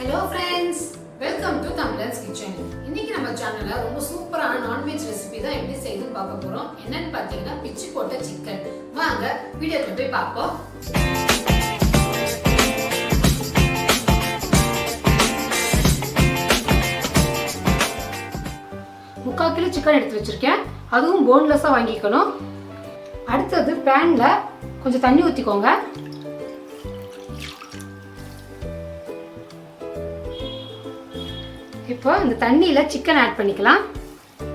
Hello friends, welcome to Tamizhan'S kitchen. இன்னைக்கு நம்ம சேனல்ல ரொம்ப சூப்பரான நான்வெஜ் ரெசிபி தான் எப்படி செய்யணும்னு பார்க்க போறோம். என்னன்னு பாத்தீங்கன்னா பிச்சி போட்ட சிக்கன். வாங்க வீடியோக்குள்ள போய் பார்ப்போம். 3/4 கிலோ சிக்கன் எடுத்து வச்சிருக்கேன். அதுவும் போன்லெஸ்ஸா வாங்கிக்கணும். அடுத்து பேன்ல கொஞ்சம் தண்ணி ஊத்திக்கோங்க. இப்போ இந்த தண்ணியில சிக்கன் ஆட் பண்ணிக்கலாம்.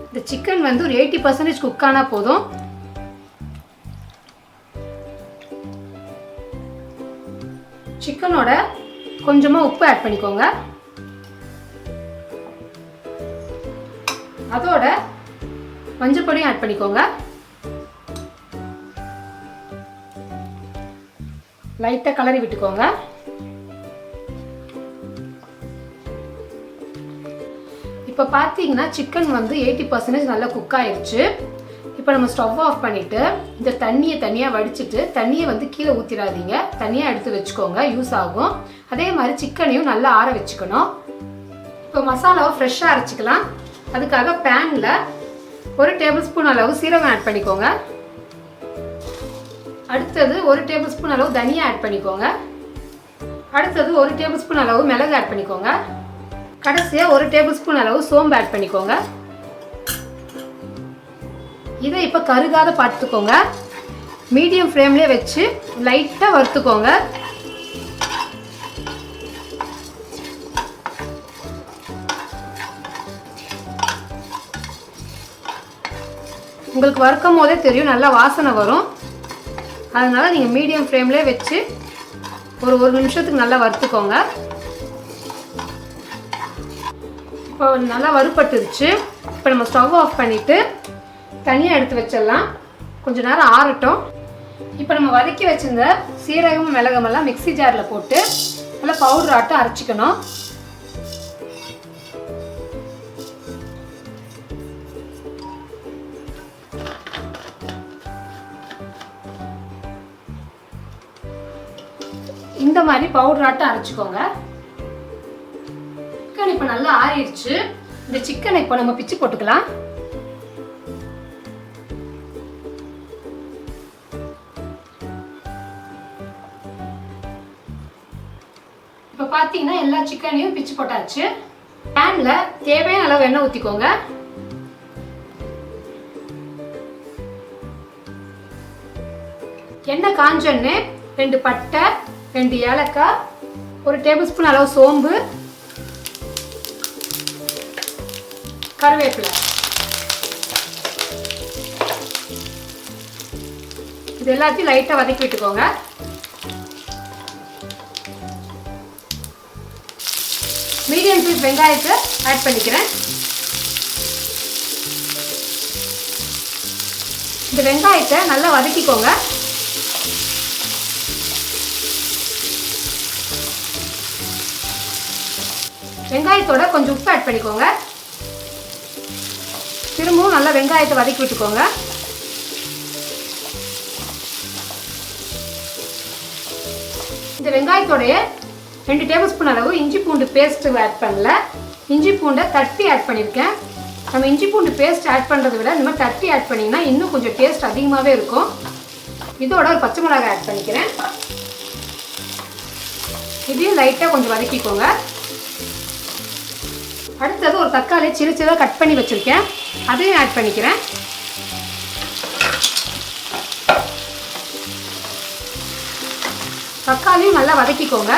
இந்த சிக்கன் வந்து ஒரு 80% குக் ஆனா போதும். சிக்கனோட கொஞ்சமா உப்பு ஆட் பண்ணிக்கோங்க. அதோட மஞ்சள் பொடியும் ஆட் பண்ணிக்கோங்க. லைட்டா கலரி விட்டுக்கோங்க. இப்போ பார்த்தீங்கன்னா சிக்கன் வந்து 80% நல்லா குக் ஆயிடுச்சு. இப்போ நம்ம ஸ்டவ் ஆஃப் பண்ணிட்டு இந்த தண்ணியை தனியாக வடிச்சிட்டு தண்ணியை வந்து கீழே ஊற்றிடாதீங்க, தனியாக எடுத்து வச்சுக்கோங்க, யூஸ் ஆகும். அதே மாதிரி சிக்கனையும் நல்லா ஆற வச்சுக்கணும். இப்போ மசாலாவை ஃப்ரெஷ்ஷாக அரைச்சிக்கலாம். அதுக்காக பேனில் 1 டேபிள் ஸ்பூன் அளவு சீரகம் ஆட் பண்ணிக்கோங்க. அடுத்தது 1 டேபிள் ஸ்பூன் அளவு தனியா ஆட் பண்ணிக்கோங்க. அடுத்தது 1 டேபிள் ஸ்பூன் அளவு மிளகு ஆட் பண்ணிக்கோங்க. கடைசியா 1 டேபிள் ஸ்பூன் அளவு சோம்பு ஆட் பண்ணிக்கோங்க. இதை இப்போ கருகாத பார்த்துக்கோங்க. மீடியம் ஃப்ளேம்லேயே வச்சு லைட்டாக வறுத்துக்கோங்க. உங்களுக்கு வறுக்கும் போதே தெரியும், நல்லா வாசனை வரும். அதனால நீங்கள் மீடியம் ஃப்ளேம்லேயே வச்சு ஒரு நிமிஷத்துக்கு நல்லா வறுத்துக்கோங்க. இப்போ நல்லா வறுபட்டுருச்சு. இப்போ நம்ம ஸ்டவ் ஆஃப் பண்ணிவிட்டு தனியாக எடுத்து வச்சிடலாம். கொஞ்சம் நேரம் ஆறட்டும். இப்போ நம்ம வதக்கி வச்சிருந்த சீரகம் மிளகமெல்லாம் மிக்ஸி ஜாரில் போட்டு நல்லா பவுடர் ஆட்டம் அரைச்சிக்கணும். இந்த மாதிரி பவுடர் ஆட்டம் அரைச்சிக்கோங்க. சிக்கன் இப்போ நல்லா ஆறிடுச்சு. இந்த சிக்கனை இப்போ நம்ம பிச்சு போட்டுக்கலாம். இப்போ பார்த்தீங்கன்னா எல்லா சிக்கனையும் பிச்சு போட்டாச்சு. பேன்ல தேவையான அளவு எண்ணெய் ஊற்றிக்கோங்க. எண்ணெய் காஞ்சோடனே 2 பட்டை, 2 ஏலக்காய், 1 டேபிள் ஸ்பூன் அளவு சோம்பு, கருவேப்பிலை, இது எல்லாத்தையும் லைட்டாக வதக்கி விட்டுக்கோங்க. மீடியம் சைஸ் வெங்காயத்தை ஆட் பண்ணிக்கிறேன். இந்த வெங்காயத்தை நல்லா வதக்கிக்கோங்க. வெங்காயத்தோட கொஞ்சம் உப்பு ஆட் பண்ணிக்கோங்க. திரும்பவும் நல்லா வெங்காயத்தை வதக்கி விட்டுக்கோங்க. இந்த வெங்காயத்தோடைய 2 டேபிள் ஸ்பூன் அளவு இஞ்சி பூண்டு பேஸ்ட் ஆட் பண்ணல. இஞ்சி பூண்டை தட்டி ஆட் பண்ணியிருக்கேன். நம்ம இஞ்சி பூண்டு பேஸ்ட் ஆட் பண்ணுறதை விட இந்த மாதிரி தட்டி ஆட் பண்ணிங்கன்னா இன்னும் கொஞ்சம் டேஸ்ட் அதிகமாகவே இருக்கும். இதோட ஒரு பச்சை மிளகாய் ஆட் பண்ணிக்கிறேன். இதையும் லைட்டாக கொஞ்சம் வதக்கிக்கோங்க. அடுத்தது ஒரு தக்காளி சின்னதாக கட் பண்ணி வச்சுருக்கேன், அதையும் ஆட் பண்ணிக்கிறேன். தக்காளியும் நல்லா வதக்கிக்கோங்க.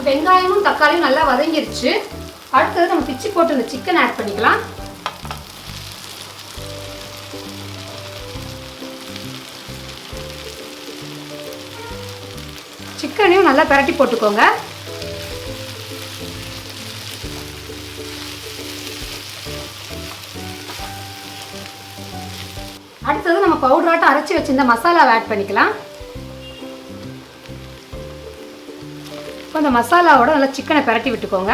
வெங்காயமும் தக்காளியும் நல்லா வதங்கிருச்சு. அடுத்தது நம்ம பிச்சு போட்டு இந்த சிக்கன் ஆட் பண்ணிக்கலாம். சிக்கனையும் நல்லா பிரட்டி போட்டுக்கோங்க. அடுத்தது நம்ம பவுடராட்டம் அரைச்சி வச்சிருந்த மசாலாவை ஆட் பண்ணிக்கலாம். இப்போ இந்த மசாலாவோட நல்லா சிக்கனை பிரட்டி விட்டுக்கோங்க.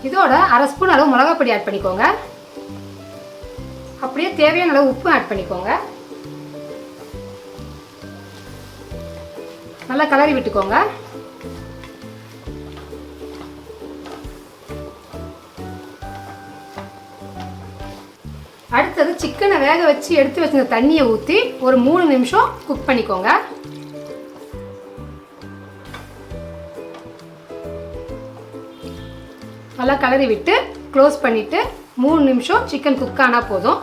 இதோட 1/2 ஸ்பூன் அளவு மிளகாய் பொடி ஆட் பண்ணிக்கோங்க. அப்படியே தேவையான அளவு உப்பு ஆட் பண்ணிக்கோங்க. நல்லா கலரி விட்டுக்கோங்க. அடுத்தது சிக்கனை வேக வச்சு எடுத்து வச்சிருந்த தண்ணியை ஊற்றி ஒரு 3 நிமிஷம் குக் பண்ணிக்கோங்க. நல்லா கலரி விட்டு க்ளோஸ் பண்ணிட்டு 3 நிமிஷம் சிக்கன் குக் ஆனா போதும்.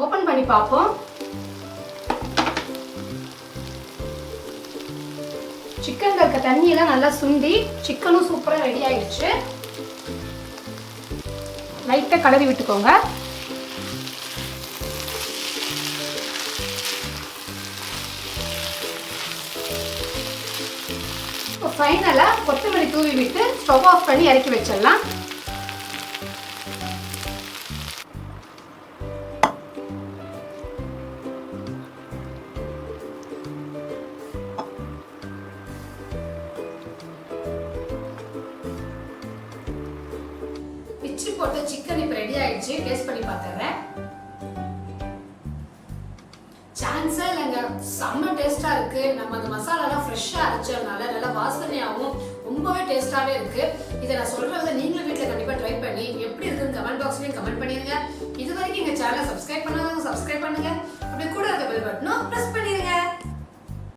ஓபன் பண்ணி பார்ப்போம். சிக்கன்ல இருக்க தண்ணியெல்லாம் நல்லா சுண்டி சிக்கனும் சூப்பரா ரெடி ஆயிடுச்சு. லைட்டா கலரி விட்டுக்கோங்க. ஃபைனலா கொத்தமல்லி தூவி விட்டு ஸ்டவ் ஆஃப் பண்ணி இறக்கி வச்சிடலாம். பிச்சி போட்ட சிக்கன் இப்போ ரெடி ஆயிடுச்சு. டேஸ்ட் பண்ணி பார்த்துறேன். சான்ஸே இல்லைங்க, செம்ம டேஸ்டா இருக்கு. நம்ம அந்த மசாலாலாம் ஃப்ரெஷ்ஷா அரைச்சதுனால நல்லா வாசனையாகவும் ரொம்பவே டேஸ்டாவே இருக்கு. இதை நான் சொல்றதை நீங்களும் வீட்டில் கண்டிப்பா ட்ரை பண்ணி எப்படி இருக்குன்னு கமெண்ட் பாக்ஸ்லயும் கமெண்ட் பண்ணிருங்க. இது வரைக்கும் எங்க சேனலை சப்ஸ்கிரைப் பண்ணாதவங்க சப்ஸ்கிரைப் பண்ணுங்க. அப்படியே கூட இருக்க பெல் பட்டனும் பிரஸ் பண்ணிருங்க.